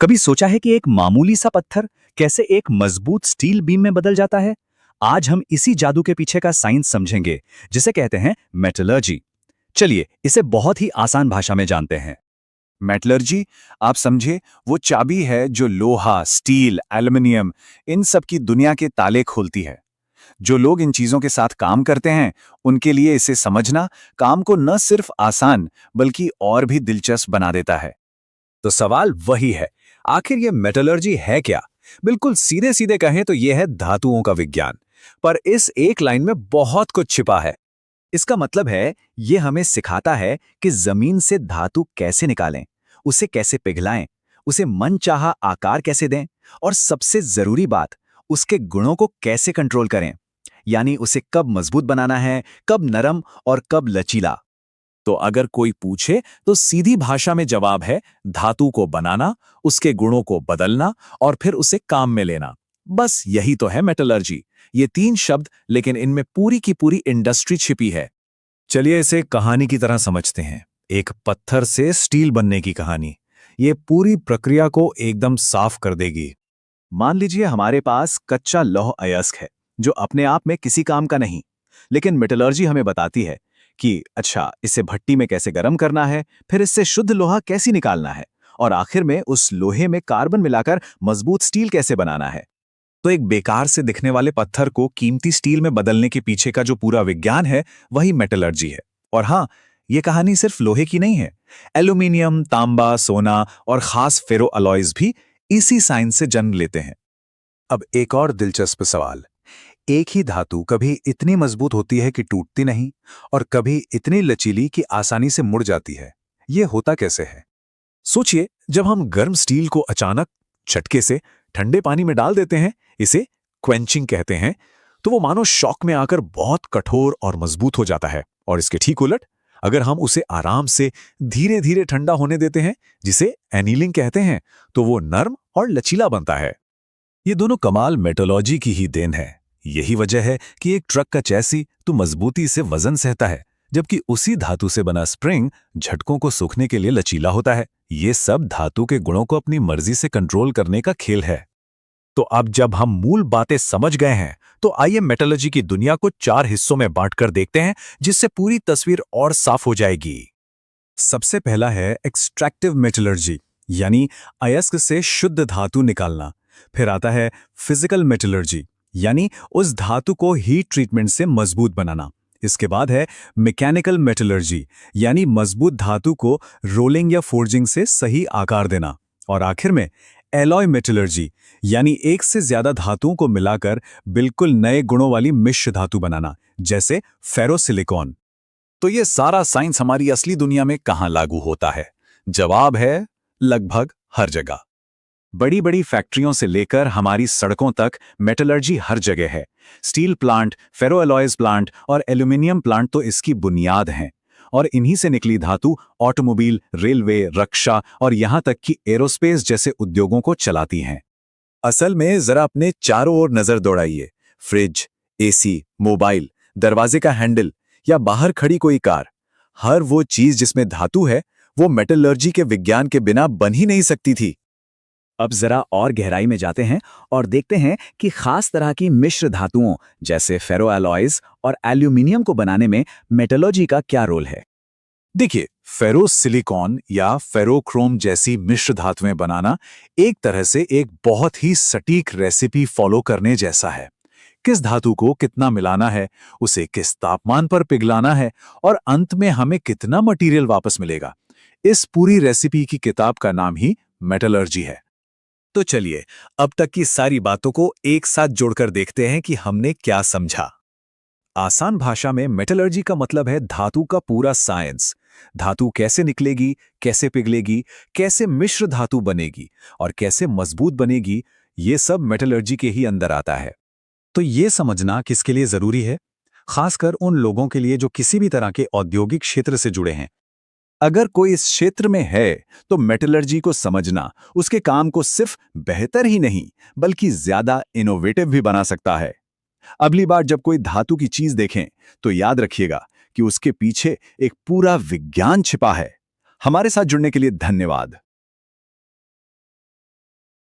कभी सोचा है कि एक मामूली सा पत्थर कैसे एक मजबूत स्टील बीम में बदल जाता है? आज हम इसी जादू के पीछे का साइंस समझेंगे, जिसे कहते हैं मेटलर्जी। चलिए इसे बहुत ही आसान भाषा में जानते हैं। मेटलर्जी, आप समझे, वो चाबी है जो लोहा, स्टील, एल्युमिनियम, इन सब की दुनिया के ताले खोलती है। जो लोग इन चीजों के साथ काम करते हैं, उनके लिए इसे समझना काम को न सिर्फ आसान बल्कि और भी दिलचस्प बना देता है। तो सवाल वही है, आखिर ये मेटलर्जी है क्या? बिल्कुल सीधे सीधे कहें तो यह है धातुओं का विज्ञान। पर इस एक लाइन में बहुत कुछ छिपा है। इसका मतलब है, ये हमें सिखाता है कि जमीन से धातु कैसे निकालें, उसे कैसे पिघलाएं, उसे मनचाहा आकार कैसे दें, और सबसे जरूरी बात, उसके गुणों को कैसे कंट्रोल करें। यानी उसे कब मजबूत बनाना है, कब नरम और कब लचीला। तो अगर कोई पूछे तो सीधी भाषा में जवाब है धातु को बनाना, उसके गुणों को बदलना और फिर उसे काम में लेना। बस यही तो है मेटलर्जी। ये 3 शब्द, लेकिन इनमें पूरी की पूरी इंडस्ट्री छिपी है। चलिए इसे कहानी की तरह समझते हैं। एक पत्थर से स्टील बनने की कहानी। ये पूरी प्रक्रिया को एकदम साफ कर देगी। मान लीजिए हमारे पास कच्चा लौह अयस्क है, जो अपने आप में किसी काम का नहीं, लेकिन मेटलर्जी हमें बताती है कि अच्छा, इसे भट्टी में कैसे गर्म करना है, फिर इससे शुद्ध लोहा कैसे निकालना है, और आखिर में उस लोहे में कार्बन मिलाकर मजबूत स्टील कैसे बनाना है। तो एक बेकार से दिखने वाले पत्थर को कीमती स्टील में बदलने के पीछे का जो पूरा विज्ञान है, वही मेटलर्जी है। और हाँ, ये कहानी सिर्फ लोहे की नहीं है। एल्यूमिनियम, तांबा, सोना और खास फेरो अलॉयज भी इसी साइंस से जन्म लेते हैं। अब एक और दिलचस्प सवाल, एक ही धातु कभी इतनी मजबूत होती है कि टूटती नहीं, और कभी इतनी लचीली कि आसानी से मुड़ जाती है। ये होता कैसे है? सोचिए, जब हम गर्म स्टील को अचानक झटके से ठंडे पानी में डाल देते हैं, इसे क्वेंचिंग कहते हैं, तो वो मानो शॉक में आकर बहुत कठोर और मजबूत हो जाता है। और इसके ठीक उलट, अगर हम उसे आराम से धीरे धीरे ठंडा होने देते हैं, जिसे एनीलिंग कहते हैं, तो वो नर्म और लचीला बनता है। ये दोनों कमाल मेटोलॉजी की ही देन है। यही वजह है कि एक ट्रक का चैसी तो मजबूती से वजन सहता है, जबकि उसी धातु से बना स्प्रिंग झटकों को सूखने के लिए लचीला होता है। ये सब धातु के गुणों को अपनी मर्जी से कंट्रोल करने का खेल है। तो अब जब हम मूल बातें समझ गए हैं, तो आइए मेटलर्जी की दुनिया को 4 हिस्सों में बांटकर देखते हैं, जिससे पूरी तस्वीर और साफ हो जाएगी। सबसे पहला है एक्सट्रैक्टिव मेटलर्जी, यानी अयस्क से शुद्ध धातु निकालना। फिर आता है फिजिकल मेटलर्जी, यानी उस धातु को हीट ट्रीटमेंट से मजबूत बनाना। इसके बाद है मैकेनिकल मेटलर्जी, यानी मजबूत धातु को रोलिंग या फोर्जिंग से सही आकार देना। और आखिर में एलॉय मेटलर्जी, यानी एक से ज्यादा धातुओं को मिलाकर बिल्कुल नए गुणों वाली मिश्र धातु बनाना, जैसे फेरोसिलिकॉन। तो ये सारा साइंस हमारी असली दुनिया में कहाँ लागू होता है? जवाब है लगभग हर जगह। बड़ी बड़ी फैक्ट्रियों से लेकर हमारी सड़कों तक मेटलर्जी हर जगह है। स्टील प्लांट, फेरोअलॉयज प्लांट और एल्यूमिनियम प्लांट तो इसकी बुनियाद हैं। और इन्हीं से निकली धातु ऑटोमोबाइल, रेलवे, रक्षा और यहां तक कि एरोस्पेस जैसे उद्योगों को चलाती हैं। असल में जरा अपने चारों ओर नजर दौड़ाइए। फ्रिज, एसी, मोबाइल, दरवाजे का हैंडल या बाहर खड़ी कोई कार, हर वो चीज जिसमें धातु है, वो मेटलर्जी के विज्ञान के बिना बन ही नहीं सकती थी। अब जरा और गहराई में जाते हैं और देखते हैं कि खास तरह की मिश्र धातुओं जैसे फेरोअलॉयज और एल्यूमिनियम को बनाने में मेटलर्जी का क्या रोल है। देखिए, फेरोसिलिकॉन या फेरोक्रोम जैसी मिश्र धातुएं बनाना एक तरह से एक बहुत ही सटीक रेसिपी फॉलो करने जैसा है। किस धातु को कितना मिलाना है, उसे किस तापमान पर पिघलाना है, और अंत में हमें कितना मटेरियल वापस मिलेगा, इस पूरी रेसिपी की किताब का नाम ही मेटलर्जी है। तो चलिए अब तक की सारी बातों को एक साथ जोड़कर देखते हैं कि हमने क्या समझा। आसान भाषा में मेटलर्जी का मतलब है धातु का पूरा साइंस। धातु कैसे निकलेगी, कैसे पिघलेगी, कैसे मिश्र धातु बनेगी और कैसे मजबूत बनेगी, ये सब मेटलर्जी के ही अंदर आता है। तो ये समझना किसके लिए जरूरी है? खासकर उन लोगों के लिए जो किसी भी तरह के औद्योगिक क्षेत्र से जुड़े हैं। अगर कोई इस क्षेत्र में है, तो मेटलर्जी को समझना उसके काम को सिर्फ बेहतर ही नहीं बल्कि ज्यादा इनोवेटिव भी बना सकता है। अगली बार जब कोई धातु की चीज देखें, तो याद रखिएगा कि उसके पीछे एक पूरा विज्ञान छिपा है। हमारे साथ जुड़ने के लिए धन्यवाद।